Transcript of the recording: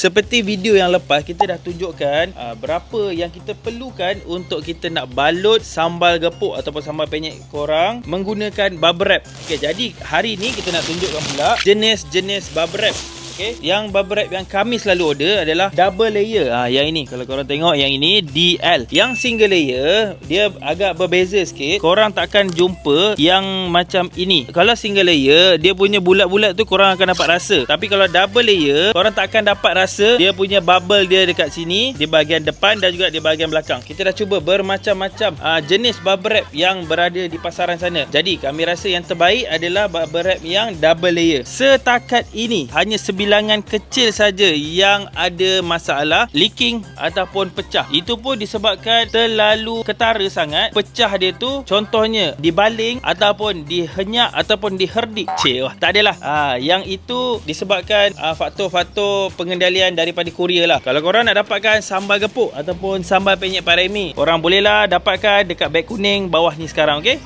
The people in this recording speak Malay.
Seperti video yang lepas, kita dah tunjukkan berapa yang kita perlukan untuk kita nak balut sambal gepuk ataupun sambal penyet korang menggunakan bubble wrap. Okey, jadi hari ni kita nak tunjukkan pula jenis-jenis bubble wrap. Okay. Yang bubble wrap yang kami selalu order adalah double layer. Yang ini kalau korang tengok, yang ini DL. Yang single layer dia agak berbeza sikit. Korang takkan jumpa yang macam ini. Kalau single layer dia punya bulat-bulat tu korang akan dapat rasa. Tapi kalau double layer korang takkan dapat rasa dia punya bubble dia dekat sini, di bahagian depan dan juga di bahagian belakang. Kita dah cuba bermacam-macam jenis bubble wrap yang berada di pasaran sana. Jadi kami rasa yang terbaik adalah bubble wrap yang double layer. Setakat ini hanya bilangan kecil saja yang ada masalah leaking ataupun pecah. Itu pun disebabkan terlalu ketara sangat. Pecah dia tu contohnya dibaling ataupun dihenyak ataupun diherdik. Tak adalah. Yang itu disebabkan faktor-faktor pengendalian daripada kurier lah. Kalau korang nak dapatkan sambal gepuk ataupun sambal penyet Pak Remy, korang bolehlah dapatkan dekat beg kuning bawah ni sekarang, okey?